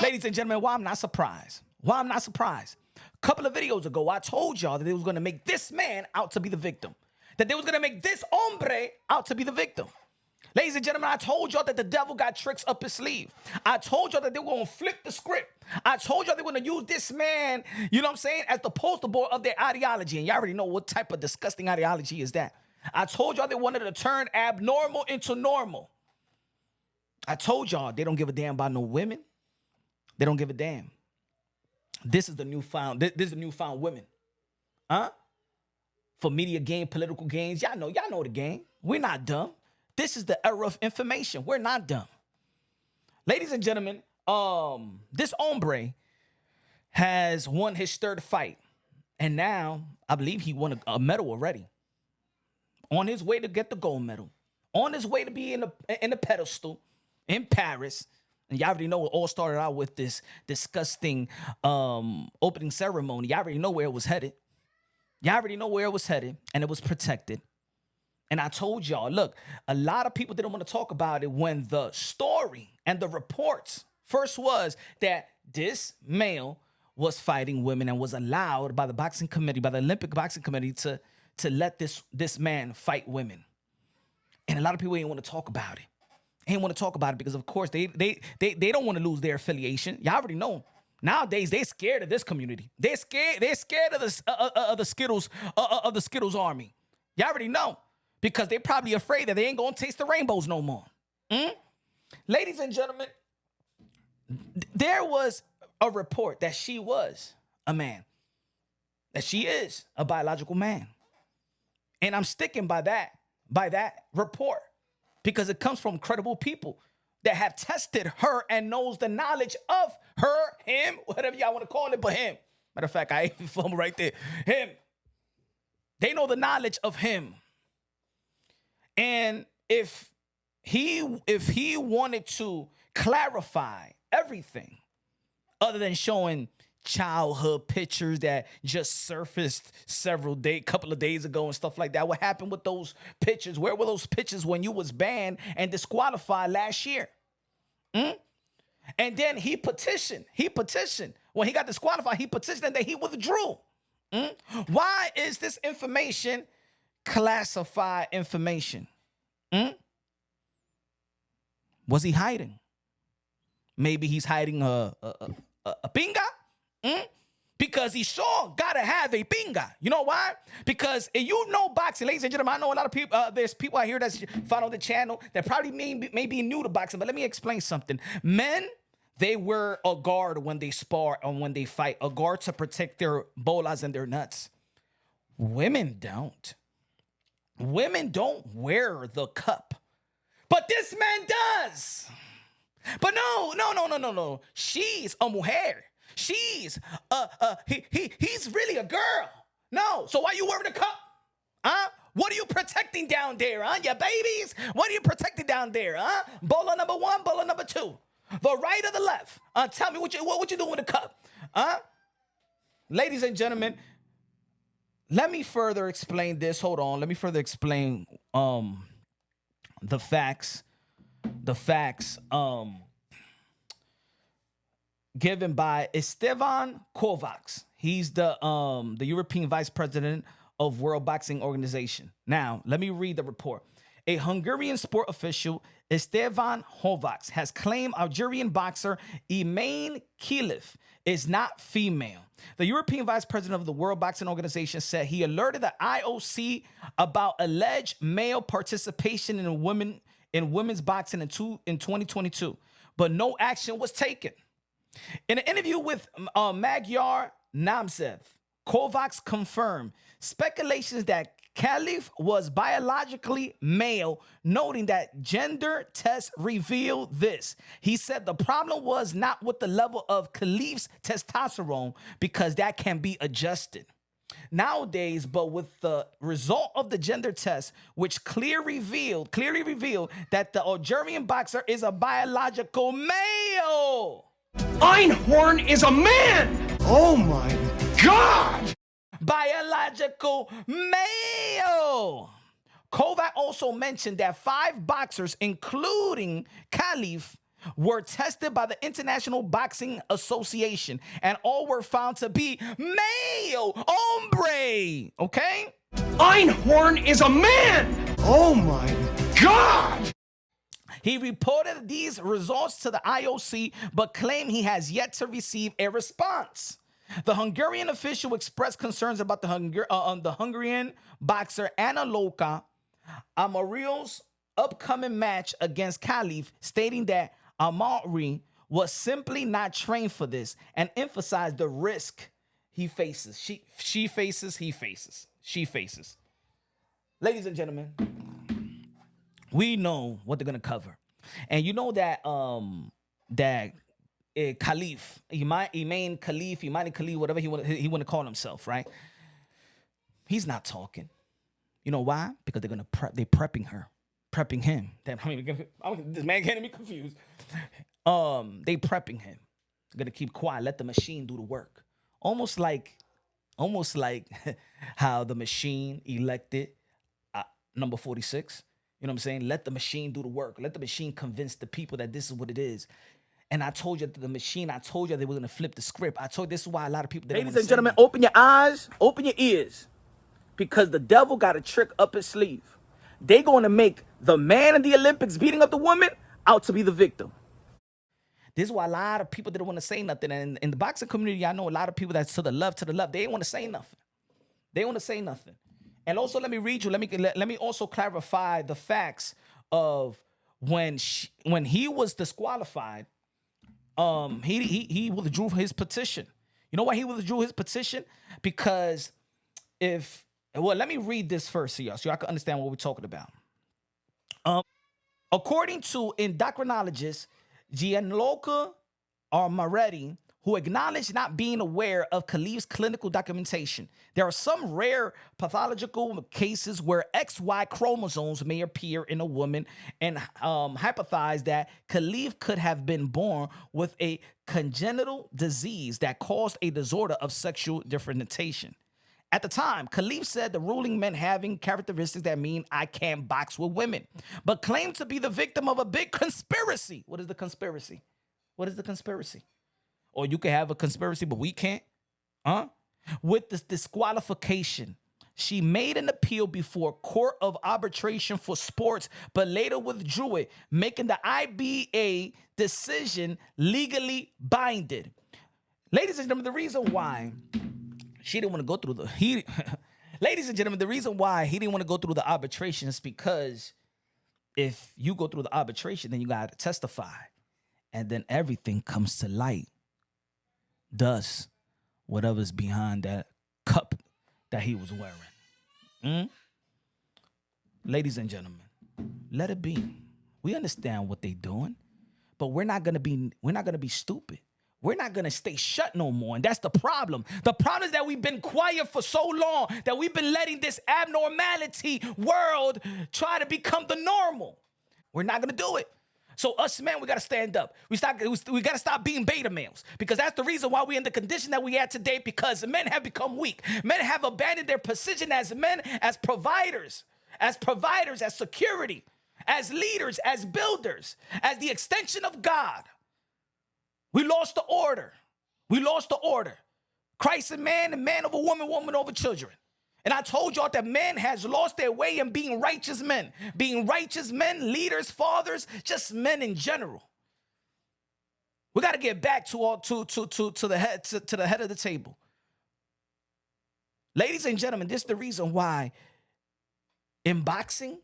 Ladies and gentlemen, why I'm not surprised? Why I'm not surprised? A couple of videos ago, I told y'all that they was going to make this man out to be the victim. That they was going to make this hombre out to be the victim. Ladies and gentlemen, I told y'all that the devil got tricks up his sleeve. I told y'all that they were going to flip the script. I told y'all they were going to use this man, you know what I'm saying, as the poster boy of their ideology. And y'all already know what type of disgusting ideology is that. I told y'all they wanted to turn abnormal into normal. I told y'all they don't give a damn about no women. They don't give a damn. This is the newfound women. Huh? For media gain, political gains. Y'all know the game. We're not dumb. This is the era of information. We're not dumb. Ladies and gentlemen, this hombre has won his third fight. And now I believe he won a medal already. On his way to get the gold medal. On his way to be in the pedestal in Paris. And y'all already know it all started out with this disgusting opening ceremony. Y'all already know where it was headed. And it was protected. And I told y'all, look, a lot of people didn't want to talk about it when the story and the reports first was that this male was fighting women and was allowed by the boxing committee, by the Olympic boxing committee to let this man fight women. And a lot of people ain't want to talk about it. Ain't want to talk about it because, of course, they don't want to lose their affiliation. Y'all already know. Nowadays, they scared of this community. They're scared of the Skittles army. Y'all already know. Because they're probably afraid that they ain't going to taste the rainbows no more. Ladies and gentlemen, there was a report that she was a man. That she is a biological man. And I'm sticking by that report. Because it comes from credible people that have tested her and knows the knowledge of her, him, whatever y'all want to call it, but him. Matter of fact, I even film right there. Him. They know the knowledge of him. And if he wanted to clarify everything other than showing childhood pictures that just surfaced couple of days ago and stuff like that, what happened with those pictures? Where were those pictures when you was banned and disqualified last year? And then he petitioned. When he got disqualified, he petitioned and then he withdrew. Why is this information classified information? Was he hiding? Maybe he's hiding a pinga? Because he sure gotta have a pinga. You know why? Because you know boxing, ladies and gentlemen. I know a lot of people. There's people out here that follow the channel that probably may be new to boxing. But let me explain something. Men, they wear a guard when they spar and when they fight. A guard to protect their bolas and their nuts. Women don't. Women don't wear the cup. But this man does. But no. She's a mujer. He's really a girl. No. So why you wearing the cup? Huh? What are you protecting down there, huh? Your babies? What are you protecting down there, huh? Bola number 1, bola number 2. The right or the left? Tell me what you doing with the cup? Huh? Ladies and gentlemen, let me further explain this. Hold on. Let me further explain the facts. Given by Esteban Kovacs. He's the European Vice President of World Boxing Organization. Now, let me read the report. A Hungarian sport official, Esteban Kovacs, has claimed Algerian boxer Imane Khalif is not female. The European Vice President of the World Boxing Organization said he alerted the IOC about alleged male participation in women's boxing in 2022, but no action was taken. In an interview with Magyar Nemzev, Kovacs confirmed speculations that Khalif was biologically male, noting that gender tests revealed this. He said the problem was not with the level of Khalif's testosterone, because that can be adjusted nowadays, but with the result of the gender test, which clearly revealed that the Algerian boxer is a biological male. Einhorn is a man! Oh my God! Biological male. Kovac also mentioned that 5 boxers, including Khalif, were tested by the International Boxing Association, and all were found to be male. Hombre. Okay? Einhorn is a man! Oh my God! He reported these results to the IOC, but claimed he has yet to receive a response. The Hungarian official expressed concerns about the Hungarian boxer Anna Loka Amaril's upcoming match against Khalif, stating that Amari was simply not trained for this and emphasized the risk he faces. She faces, he faces, she faces. Ladies and gentlemen, we know what they're gonna cover, and you know that Khalif, Imane Khalif, whatever he want to call himself, right? He's not talking. You know why? Because they're prepping him. This man can't be confused. They prepping him. They're gonna keep quiet. Let the machine do the work. Almost like how the machine elected number 46. You know what I'm saying? Let the machine do the work. Let the machine convince the people that this is what it is. And I told you that they were going to flip the script. I told you this is why a lot of people... Ladies and gentlemen, open your eyes, open your ears. Because the devil got a trick up his sleeve. They going to make the man in the Olympics beating up the woman out to be the victim. This is why a lot of people didn't want to say nothing. And in the boxing community, I know a lot of people that's to the left. They didn't want to say nothing. They want to say nothing. And also, let me read you. Let me also clarify the facts of when he was disqualified. He withdrew his petition. You know why he withdrew his petition? Because let me read this first to y'all so y'all can understand what we're talking about. According to endocrinologist Gianluca Armaretti, who acknowledged not being aware of Khalif's clinical documentation, there are some rare pathological cases where XY chromosomes may appear in a woman, and hypothesized that Khalif could have been born with a congenital disease that caused a disorder of sexual differentiation. At the time, Khalif said the ruling meant having characteristics that mean I can't box with women, but claimed to be the victim of a big conspiracy. What is the conspiracy? What is the conspiracy? Or you can have a conspiracy, but we can't? With this disqualification, she made an appeal before Court of Arbitration for Sports, but later withdrew it, making the IBA decision legally binding. Ladies and gentlemen, the reason why she didn't want to go through ladies and gentlemen, the reason why he didn't want to go through the arbitration is because if you go through the arbitration, then you got to testify, and then everything comes to light. Thus, whatever's behind that cup that he was wearing. Ladies and gentlemen, let it be. We understand what they're doing, but we're not gonna be stupid. We're not gonna stay shut no more. And that's the problem. The problem is that we've been quiet for so long that we've been letting this abnormality world try to become the normal. We're not gonna do it. So us men, we got to stand up. We got to stop being beta males, because that's the reason why we're in the condition that we are today, because men have become weak. Men have abandoned their position as men, as providers, as security, as leaders, as builders, as the extension of God. We lost the order. Christ and man over woman, woman over children. And I told y'all that men has lost their way in being righteous men, leaders, fathers, just men in general. We got to get back to the head of the table. Ladies and gentlemen, this is the reason why in boxing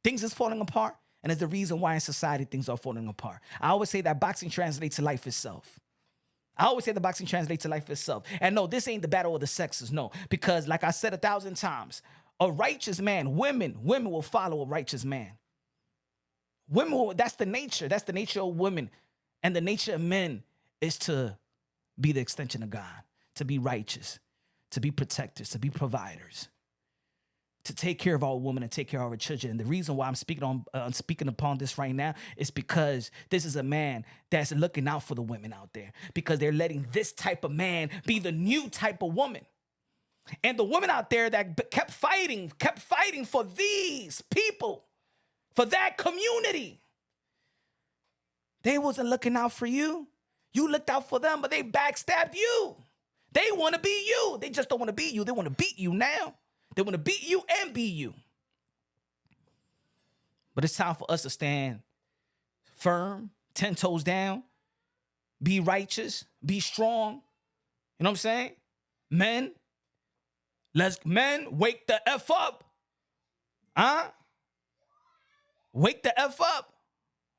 things is falling apart, and it's the reason why in society things are falling apart. I always say that boxing translates to life itself. And no, this ain't the battle of the sexes, no. Because like I said 1,000 times, a righteous man, women will follow a righteous man. That's the nature of women. And the nature of men is to be the extension of God, to be righteous, to be protectors, to be providers, to take care of our women and take care of our children. And the reason why I'm speaking upon this right now is because this is a man that's looking out for the women out there, because they're letting this type of man be the new type of woman. And the women out there that kept fighting for these people, for that community, They wasn't looking out for you. You looked out for them, but they backstabbed you. They want to be you. They just don't want to be you. They want to beat you now. They want to beat you and be you. But it's time for us to stand firm, 10 toes down, be righteous, be strong. You know what I'm saying? Men, wake the F up. Huh? Wake the F up.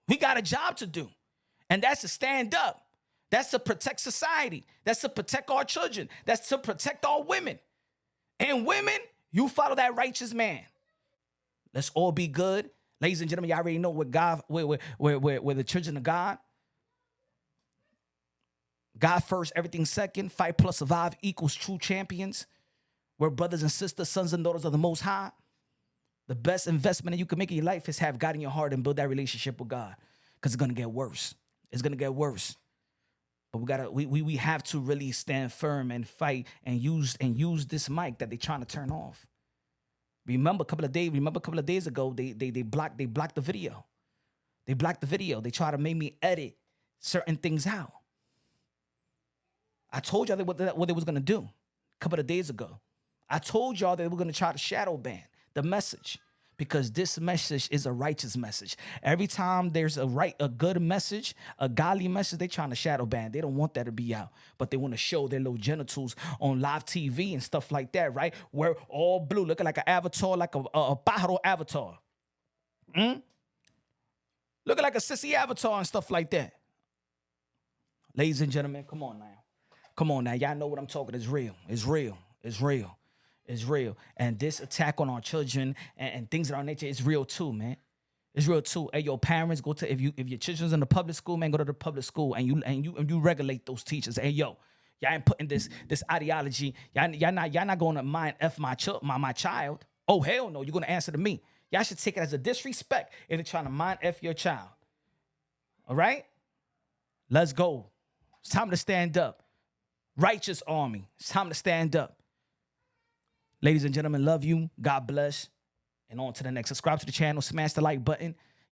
We got a job to do. And that's to stand up. That's to protect society. That's to protect our children. That's to protect our women. And women, you follow that righteous man. Let's all be good. Ladies and gentlemen, y'all already know what God, where the children of God. God first, everything second. Fight plus survive equals true champions. We're brothers and sisters, sons and daughters of the Most High. The best investment that you can make in your life is have God in your heart and build that relationship with God. Because it's going to get worse. It's going to get worse. But we have to really stand firm and fight and use this mic that they're trying to turn off. Remember a couple of days ago, they blocked the video. They blocked the video. They tried to make me edit certain things out. I told y'all what they was gonna do a couple of days ago. I told y'all they were gonna try to shadow ban the message because this message is a righteous message. Every time there's a good message, a godly message, they trying to shadow ban. They don't want that to be out, but they want to show their little genitals on live TV and stuff like that, right? Where all blue, looking like an avatar, like a pájaro avatar. Looking like a sissy avatar and stuff like that. Ladies and gentlemen, come on now. Come on now. Y'all know what I'm talking. It's real. It's real. It's real. It's real. And this attack on our children and things of our nature is real too, man. It's real too. Hey, your parents, go to if your children's in the public school, man, go to the public school and you regulate those teachers. Hey, yo, y'all ain't putting this ideology. Y'all not going to mind F my child. Oh, hell no. You're going to answer to me. Y'all should take it as a disrespect if they're trying to mind F your child. All right? Let's go. It's time to stand up. Righteous army. It's time to stand up. Ladies and gentlemen, love you. God bless. And on to the next. Subscribe to the channel. Smash the like button.